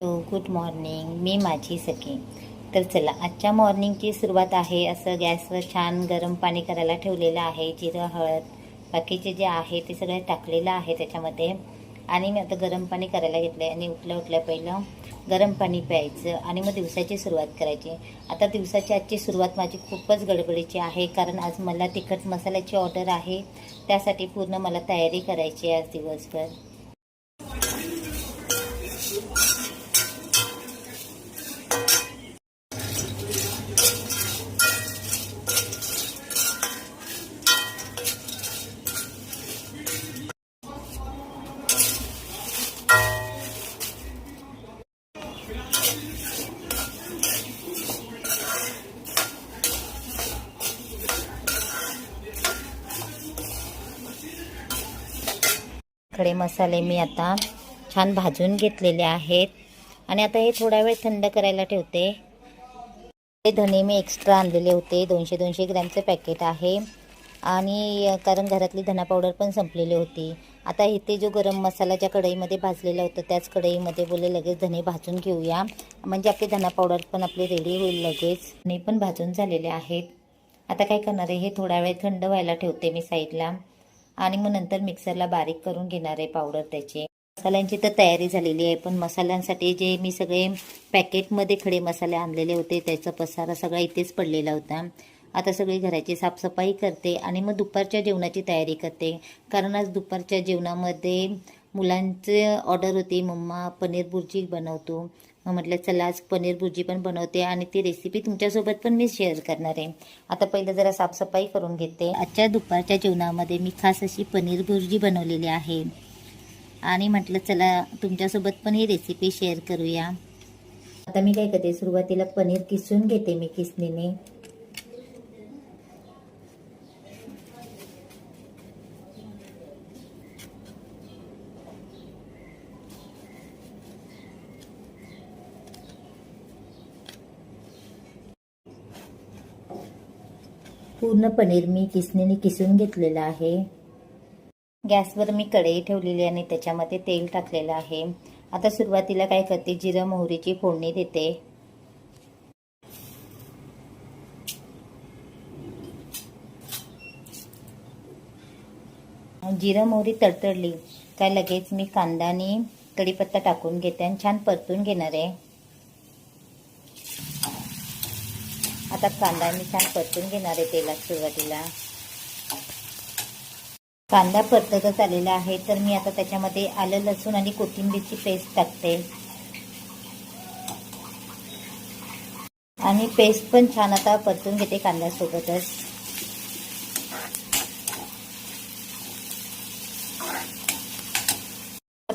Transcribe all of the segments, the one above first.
Good morning. मी माझी सखी. तर चला, आजच्या मॉर्निंगची सुरुवात आहे. असं गॅसवर छान गरम पाणी करायला ठेवलेलं आहे. जिरं, हळद, बाकीचे जे आहे ते सगळं टाकलेलं आहे त्याच्यामध्ये. आणि मी आता गरम पाणी करायला घेतलं आहे. आणि उठल्या पहिलं गरम पाणी प्यायचं आणि मग दिवसाची सुरुवात करायची. आता दिवसाची आजची सुरुवात माझी खूपच गडबडीची आहे, कारण आज मला तिखट मसाल्याची ऑर्डर आहे. त्यासाठी पूर्ण मला तयारी करायची आहे आज दिवसभर. खडे मसाले मी आता छान भाजून घेतलेले आहेत आणि आता हे थोडा वेळ थंड करायला ठेवते. हे धने मी एक्स्ट्रा आणलेले होते. 200 ग्रॅमचे पॅकेट आहे. आणि कारण घरातली धना पावडर पण संपलेली होती. आता इथे जो गरम मसाला ज्या कढईमध्ये भाजलेला होता त्याच कढईमध्ये बोलले लगेच धने भाजून घेऊया, म्हणजे आपली धना पावडर पण आपली रेडी होईल लगेच. धने पण भाजून झालेले आहेत. आता काय करणार आहे, हे थोडा वेळ थंड व्हायला ठेवते मी साईडला. आणि मग नंतर मिक्सरला बारीक करून घेणार आहे पावडर त्याची. मसाल्यांची तर तयारी झालेली आहे, पण मसाल्यांसाठी जे मी सगळे पॅकेटमध्ये खडे मसाले आणलेले होते त्याचा पसारा सगळा इथेच पडलेला होता. आता सगळी घराची साफसफाई करते आणि मग दुपारच्या जेवणाची तयारी करते. कारण आज दुपारच्या जेवणामध्ये मुलांची ऑर्डर होती, मम्मा पनीर भुर्जी बनवतो. मग म्हटलं चला आज पनीर भुर्जी पण बनवते आणि ती रेसिपी तुमच्यासोबत पण मी शेअर करणार आहे. आता पहिलं जरा साफसफाई करून घेते. आजच्या दुपारच्या जेवणामध्ये मी खास अशी पनीर भुर्जी बनवलेली आहे आणि म्हटलं चला तुमच्यासोबत पण ही रेसिपी शेअर करूया. आता मी काय करते, सुरुवातीला पनीर किसून घेते मी किसणीने. पूर्ण पनीर मी किसणीने किसून घेतलेलं आहे. गॅसवर मी कढई ठेवलेली आणि त्याच्यामध्ये तेल टाकलेलं आहे. आता सुरुवातीला काय करते, जिरं मोहरीची फोडणी देते. जिरं मोहरी तडतडली काय लगेच मी कांदा आणि कढीपत्ता टाकून घेते आणि छान परतून घेणार आहे. आता कांदा मी छान परतून घेणार आहे तेलात. सुरुवातीला कांदा परततच आलेला आहे, तर मी आता त्याच्यामध्ये आलं लसूण आणि कोथिंबीरची पेस्ट टाकते. आणि पेस्ट पण छान आता परतून घेते कांद्यासोबतच.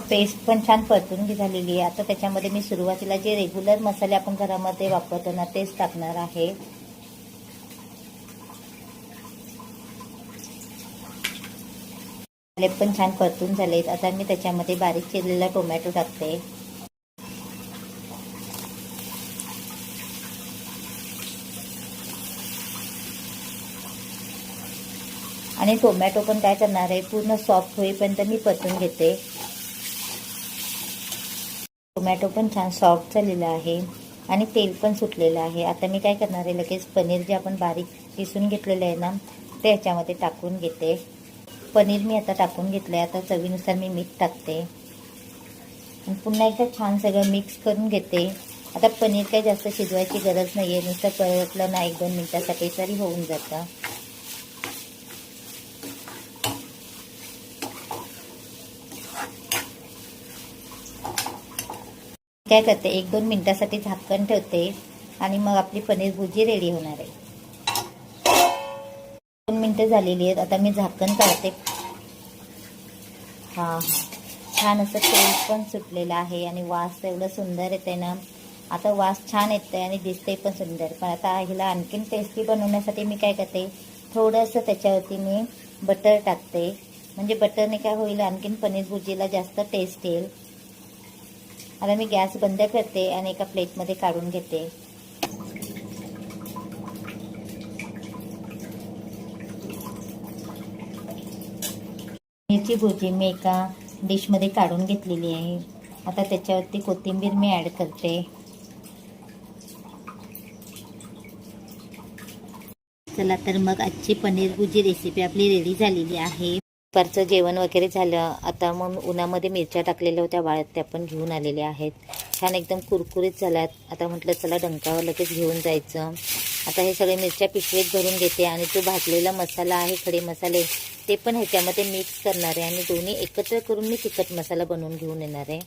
पेस्ट पण छान परतून झालेली आहे. आता त्याच्यामध्ये मी सुरुवातीला जे रेग्युलर मसाले आपण घरामध्ये वापरतो ना तेच टाकणार आहे. पण छान परतून झालेत. आता मी त्याच्यामध्ये बारीक चिरलेला टोमॅटो टाकते. आणि टोमॅटो पण काय करणार आहे, पूर्ण सॉफ्ट होईपर्यंत मी परतून घेते. टोमॅटो पण छान सॉफ्ट झालेला आहे आणि तेल पण सुटलेलं आहे. आता मी काय करणार आहे, लगेच पनीर जे आपण बारीक किसून घेतलेलं आहे ना ते ह्याच्यामध्ये टाकून घेते. पनीर मी आता टाकून घेतलं आहे. आता चवीनुसार मी मीठ टाकते आणि पुन्हा एकदा छान सगळं मिक्स करून घेते. आता पनीर काही जास्त शिजवायची गरज नाही आहे, नुसतं परतलं ना 1-2 मिनिटासाठी तरी होऊन जातं. काय करते, 1-2 मिनिटासाठी झाकण ठेवते आणि मग आपली पनीर भुर्जी रेडी होणार आहे. 2 मिनिटं झालेली आहेत. आता मी झाकण काढते. छान असं तेल पण सुटलेलं आहे आणि वास एवढं सुंदर येते ना. आता वास छान येते आणि दिसते पण सुंदर. पण आता हिला आणखीन टेस्टी बनवण्यासाठी मी काय करते, थोडंसं त्याच्यावरती मी बटर टाकते. म्हणजे बटरने काय होईल, आणखीन पनीर भुर्जीला जास्त टेस्ट येईल. आता मी गॅस बंद करते आणि एका प्लेटमध्ये काढून घेते. पनीरची भुर्जी मी एका डिशमध्ये काढून घेतलेली आहे. आता त्याच्यावरती कोथिंबीर मी ॲड करते. चला तर मग आजची पनीर भुर्जी रेसिपी आपली रेडी झालेली आहे. दुपारचं जेवण वगैरे झालं. आता मग उन्हामध्ये मिरच्या टाकलेल्या होत्या वाळत, त्या पण घेऊन आलेल्या आहेत. छान एकदम कुरकुरीत झाल्यात. आता म्हटलं चला डंकावर लगेच घेऊन जायचं. आता हे सगळे मिरच्या पिशवीत भरून घेते आणि तो भाजलेला मसाला आहे, खडे मसाले, ते पण ह्याच्यामध्ये मिक्स करणार आहे आणि दोन्ही एकत्र करून मी तिखट मसाला बनवून घेऊन येणार आहे.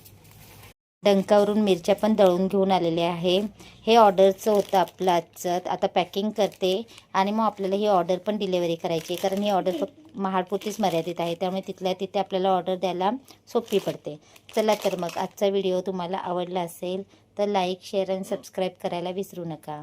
डंकावरून मिरच्या पण दळून घेऊन आलेले आहे. हे ऑर्डरचं होतं आपलं आजचं. आता पॅकिंग करते आणि मग आपल्याला ही ऑर्डर पण डिलेवरी करायची आहे, कारण ही ऑर्डर फक्त महाडपुरतीच मर्यादित आहे, त्यामुळे तिथल्या तिथे आपल्याला ऑर्डर द्यायला सोपी पडते. चला तर मग आजचा व्हिडिओ तुम्हाला आवडला असेल तर लाईक, शेअर आणि सबस्क्राईब करायला विसरू नका.